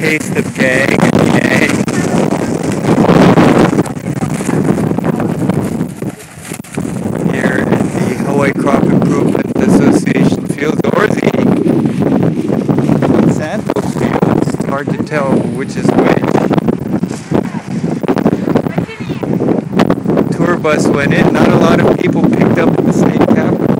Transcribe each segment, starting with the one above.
taste the bag again. Here in the Hawaii Crop Improvement Association fields, or the Monsanto fields. It's hard to tell which is which. Tour bus went in. Not a lot of people picked up the state capitol.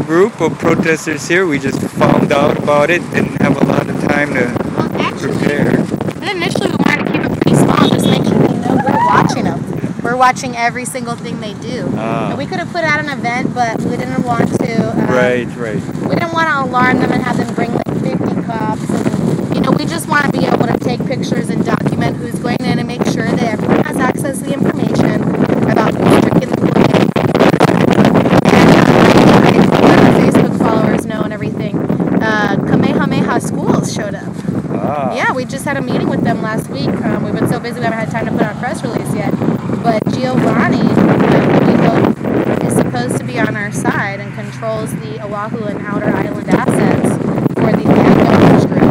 Group of protesters here. We just found out about it, didn't have a lot of time to prepare. Initially we wanted to keep it pretty small, just make sure they know we're watching them. We're watching every single thing they do. And we could have put out an event, but we didn't want to. Right. We didn't want to alarm them and have them bring like 50 cops. And, we just want to be able to take pictures and document who's going in and make sure that everyone has access to the information about who's drinking the Kool-Aid. Kamehameha Schools showed up. Yeah, we just had a meeting with them last week. We've been so busy we haven't had time to put out a press release yet. But Giovanni, we hope, is supposed to be on our side and controls the Oahu and Outer Island assets for the landowners group.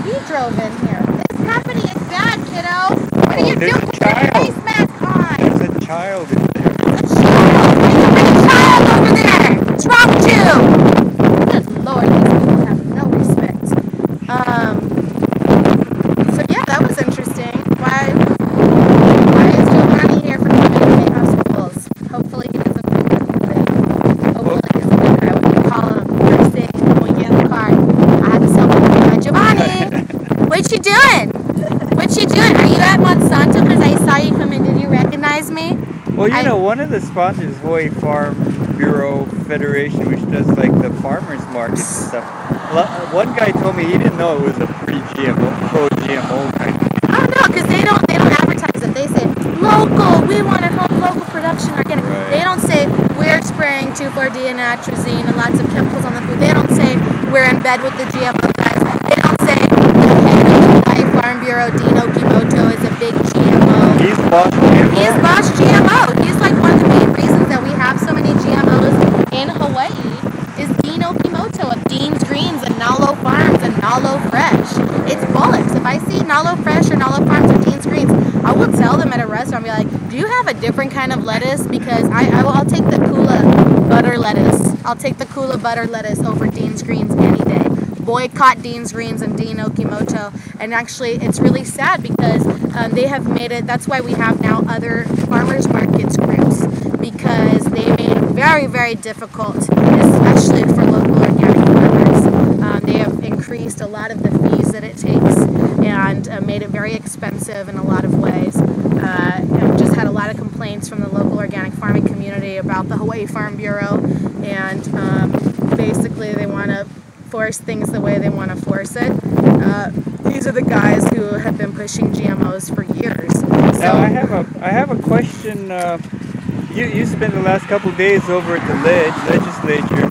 He drove in here. This company is bad, kiddo. What are you doing with your face mask on? There's a child in there. There's a child! There's a child over there! What's wrong with you? Good Lord, these people have no respect. So yeah, that was interesting. Why is Giovanni here for Kamehameha Schools? Hopefully he doesn't think anything. Hopefully he's a good guy. We can call him first thing when we get in the car. I had to tell him, Giovanni, what you doing? What you doing? Are you at Monsanto? Because I saw you come in. Did you recognize me? Well, one of the sponsors, Hawaii Farm Bureau Federation, which does like the farmers markets and stuff. One guy told me he didn't know it was a pro-GMO kind of thing. Oh no, because they don't advertise it. They say local. We want to help local production organic. Right. They don't say we're spraying 2,4-D and atrazine and lots of chemicals on the food. They don't say we're in bed with the GMO guys. They don't say the head of the Hawaii Farm Bureau, Dean Okimoto, is a big GMO. He's boss GMO. He's boss GMO. He's like one of the main reasons that we have so many GMOs in Hawaii. Is Dean Okimoto of Dean's Greens and Nalo Farms and Nalo Fresh. It's bullets. If I see Nalo Fresh or Nalo Farms or Dean's Greens, I will tell them at a restaurant, be like, do you have a different kind of lettuce? Because I'll take the Kula butter lettuce. I'll take the Kula butter lettuce over Dean's Greens any day. Boycott Dean's Greens and Dean Okimoto. And actually, it's really sad because they have made it, that's why we have now other farmers markets groups, because they made it very, very difficult, especially for local organic farmers. They have increased a lot of the fees that it takes and made it very expensive in a lot of ways. And just had a lot of complaints from the local organic farming community about the Hawaii Farm Bureau, and basically they want to force things the way they want to force it. These are the guys who have been pushing GMOs for years. So, now I have a question. You spent the last couple of days over at the legislature.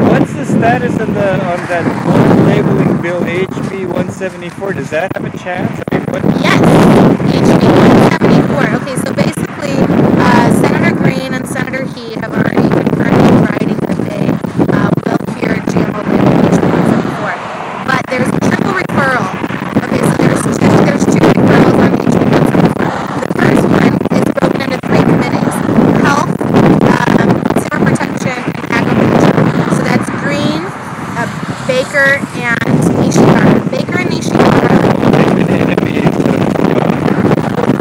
What's the status on that old labeling bill, HB 174? Does that have a chance? Yes, HB 174. Okay, so basically, Senator Green and Senator He have already confirmed in writing that they will hear GMO labeling HB 174. But there's a triple referral. Okay, so there's two referrals on HB 174. The first one is broken into 3 committees: health, consumer protection, and agriculture. So that's Green, Baker, and Nishihara. Baker and Nishihara. They've been enemies of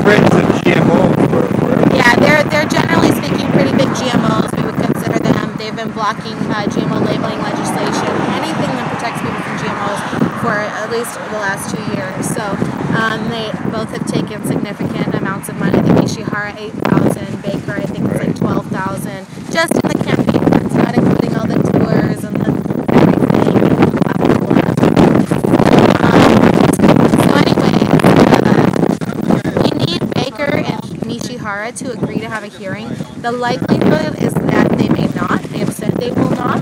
friends of GMO forever. Yeah, they're generally speaking pretty big GMOs. We would consider them. They've been blocking GMO labeling legislation, anything that protects people from GMOs, for at least the last 2 years. So they both have taken significant amounts of money. The Nishihara $8,000, Baker I think it's like $12,000, just in the campaign funds, not including all the tours and everything. So anyway, we need Baker and Nishihara to agree to have a hearing. The likelihood is that they may not. They have said they will not.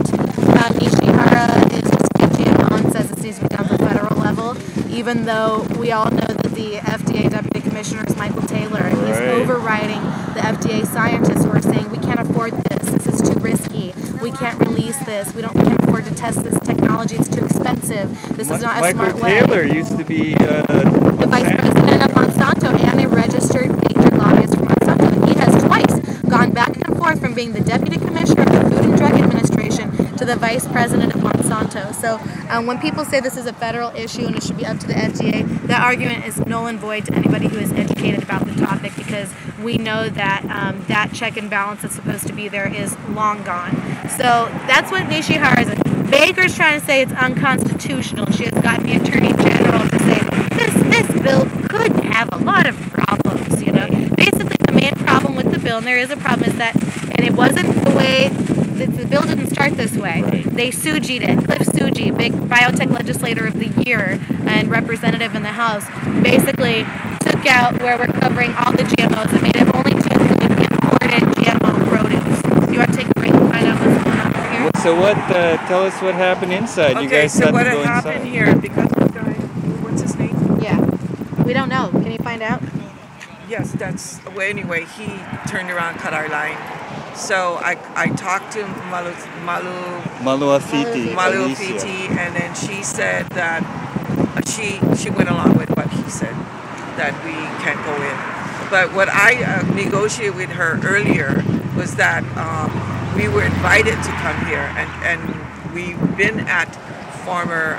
Nishihara is just GMO and says it needs to be done at the federal level, even though we all know that the the FDA Deputy Commissioner is Michael Taylor. He's Right. overriding the FDA scientists who are saying we can't afford this. This is too risky. We can't release this. We can't afford to test this technology. It's too expensive. This is not a Michael smart way. Taylor used to be The vice president of Monsanto and a registered major lobbyist for Monsanto. He has twice gone back and forth from being the deputy commissioner of the Food and Drug Administration to the vice president of Monsanto. So when people say this is a federal issue and it should be up to the FDA, that argument is null and void to anybody who is educated about the topic, because we know that that check and balance that's supposed to be there is long gone. So that's what Nishihara is. Baker's trying to say it's unconstitutional. She has gotten the Attorney General to say this bill could have a lot of problems, you know. Basically, the main problem with the bill, and there is a problem, is that, and it wasn't the way, the bill didn't start this way. Right. They Suji'd it. Cliff Suji, big biotech legislator of the year and representative in the House, basically took out where we're covering all the GMOs and made it only to include imported GMO produce. Do you want to take a break and find out what's going on over here? So what? Tell us what happened inside. You Okay, guys so had what to had go happened inside. here, because the guy, what's his name? Yeah. We don't know. Can you find out? Yes, that's, well, anyway, he turned around, cut our line. So I talked to Maluafiti. Malu Alicia. Fiti, and then she said that she went along with what he said, that we can't go in. But what I negotiated with her earlier was that we were invited to come here, and we've been at former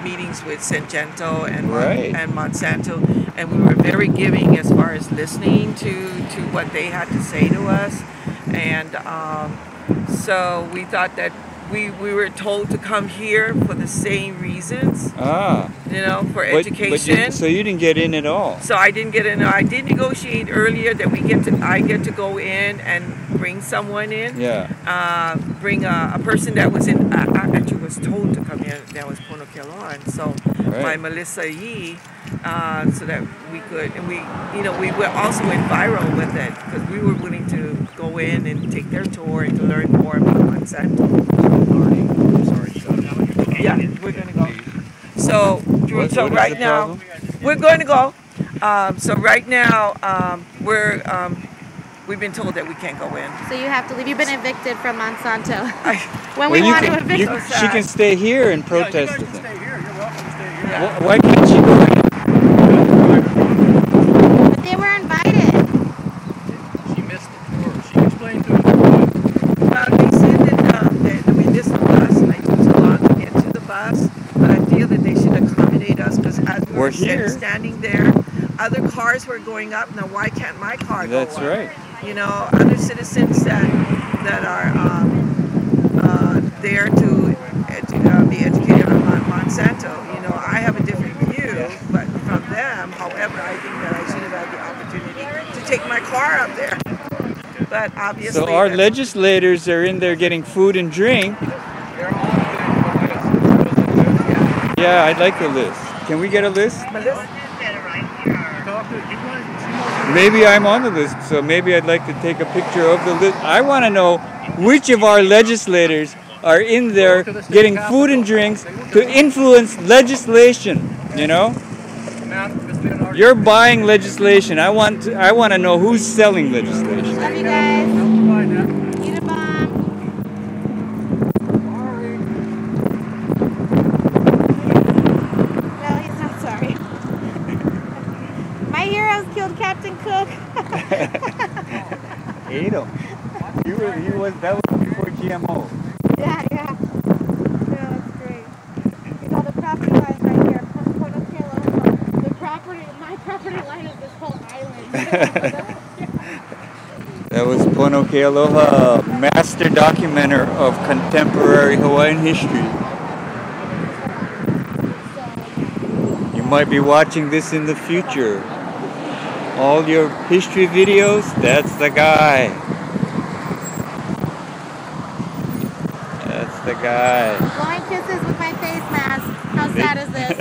meetings with Syngenta and Right. and Monsanto, and we were very giving as far as listening to what they had to say to us, and so we thought that we were told to come here for the same reasons, Ah. you know, for But education. so you didn't get in at all. So I didn't get in. I did negotiate earlier that I get to go in and bring someone in. Yeah. Bring a person that was in. Actually, was told to come in. That was Pono Keloa, and so Right. by Melissa Yee, so that we could, and we were also went viral with it because we were willing to go in and take their tour and to learn more about Monsanto. Yeah, we're gonna go. So What is right the now. problem? We're going to go. So right now, we've been told that we can't go in. So you have to leave. You've been evicted from Monsanto. I, When Well, we you want to can, evict you, So she sad. can stay here and Yeah, protest you guys with can them. stay here. You're welcome to stay here. Yeah. Why can't she go in? But they were invited. She missed the tour. She explained to us. well, they said that we missed the bus and it took too long to get to the bus. But I feel that they should accommodate us because as we We're were here. standing there, other cars were going up. Now, why can't my car go That's up? right. You know, other citizens that are there to be educated on Monsanto. You know, I have a different view, but from them, however, I think that I should have had the opportunity to take my car up there. But obviously, So our that's- legislators are in there getting food and drink. They're all the list. Yeah, I'd like a list. Can we get a list? Melissa, Talk to you guys. Maybe I'm on the list, so maybe I'd like to take a picture of the list. I want to know which of our legislators are in there getting food and drinks to influence legislation, you know? You're buying legislation. I want to know who's selling legislation. Love you guys. Eat a bomb. No, he's not sorry. My heroes killed Captain Cook. Ate him. That was before GMO. Yeah. Yeah, that's great. These are the property lines right here. My property line is this whole island. That was Pono Kealoha, master documenter of contemporary Hawaiian history. You might be watching this in the future. All your history videos, that's the guy. That's the guy. Blowing kisses with my face mask. How sad is this?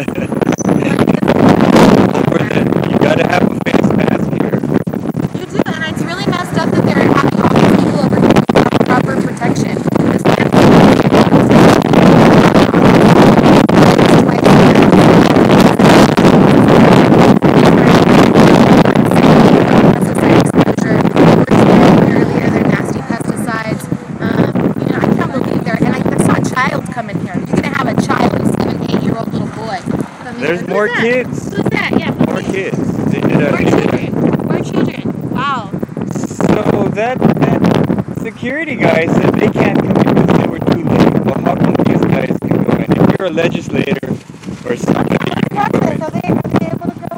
You gotta have a face mask here. You do, and it's really messed up that they're having all these people over here without proper protection. This more that? kids. Who's that? Yeah. More kids. They did More children. More children. Wow. So that security guy said they can't come in because they were too late. Well, how come these guys can go in? If you're a legislator or somebody, you can go in. Are they able to go?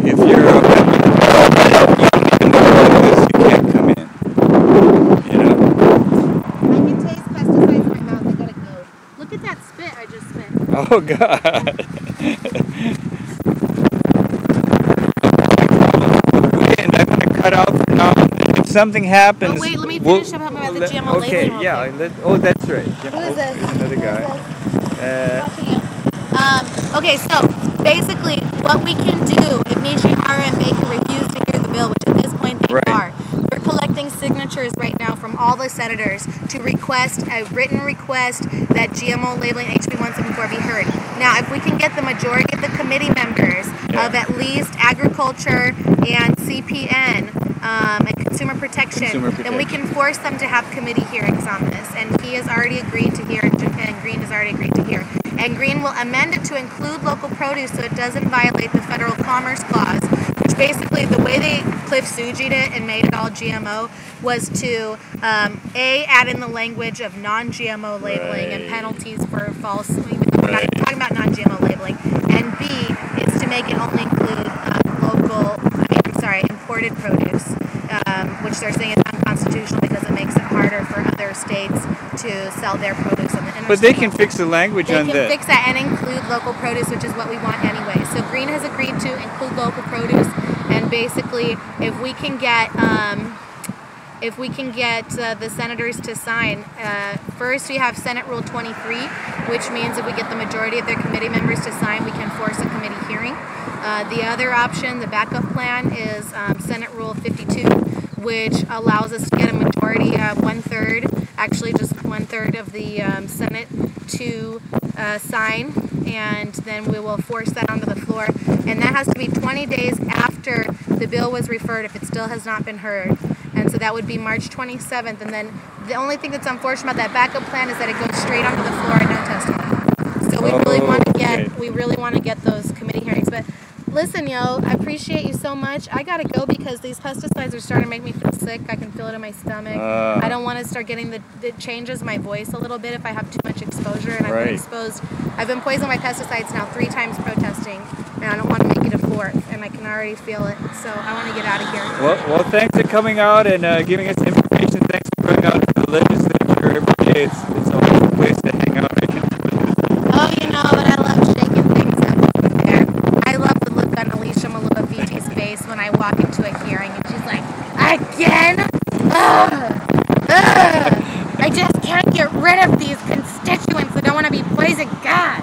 If you're a member of the parliament, you don't even know what it is, you can't come in. You know? I can taste pesticides in my mouth. I gotta go. Look at that spit I just spit. Oh God. And I'm gonna cut out for now. If something happens, Oh wait, let me finish up about the GMO okay, labeling. yeah. Oh, that's right. Who is this? Another guy. Okay, so basically what we can do if Nishihara and Baker refuse to hear the bill, which at this point they are, we're collecting signatures right now from all the senators to request a written request that GMO labeling HB 174 be heard. Now, if we can get the majority of the committee members of at least agriculture and CPN and consumer protection, then we can force them to have committee hearings on this. And he has already agreed to hear, and Green has already agreed to hear. And Green will amend it to include local produce so it doesn't violate the Federal Commerce Clause, which basically the way they Cliff Suji'd it and made it all GMO was to add in the language of non-GMO labeling and penalties for false, we're not talking about non-GMO labeling, and B is to make it only include imported produce, which they're saying is unconstitutional because it makes it harder for other states to sell their produce on the interstate. But they can fix the language on that. They can fix that and include local produce, which is what we want anyway. So Green has agreed to include local produce, and basically, if we can get the senators to sign, first we have Senate Rule 23, which means if we get the majority of their committee members to sign, we can force a committee hearing. The other option, the backup plan, is Senate Rule 52, which allows us to get a majority, actually just one-third of the Senate to sign, and then we will force that onto the floor. And that has to be 20 days after the bill was referred if it still has not been heard. And so that would be March 27th. And then the only thing that's unfortunate about that backup plan is that it goes straight onto the floor and no testimony. So we really want to get those committee hearings. But listen, yo, I appreciate you so much. I gotta go because these pesticides are starting to make me feel sick. I can feel it in my stomach. I don't want to start getting it changes my voice a little bit if I have too much exposure. And I've been exposed. I've been poisoned by pesticides now 3 times protesting, and I don't want to make it a 4th. And I can already feel it. So I want to get out of here. Well, thanks for coming out and giving us information. Thanks for going out to the legislature every day. It's always a place to hang out. Oh, you know, but I love shaking things up there. I love the look on Alicia Malua-Vigi's face when I walk into a hearing and she's like, again? I just can't get rid of these constituents that don't want to be poisoned. God!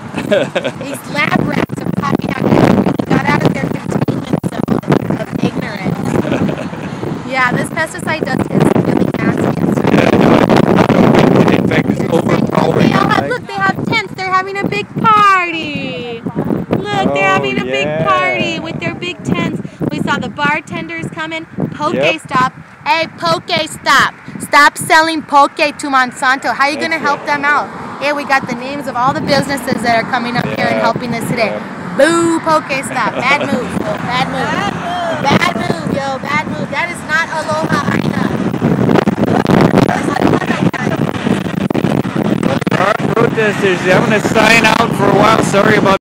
These lab rats are popping out here. We got out of their containment zone of ignorance. Yeah, this pesticide does taste really nasty and stuff. In fact, it's overpowering. Look, they have tents. They're having a big party. Look, they're having a big party with their big tents. We saw the bartenders coming. Stop. Hey, stop. Stop selling poke to Monsanto. How are you going to help them out? Yeah, we got the names of all the businesses that are coming up here and helping us today. Boo, stop. Bad move, yo. Bad move. Bad move, yo. Bad move. That is not aloha aina. Protesters, I'm going to sign out for a while. Sorry about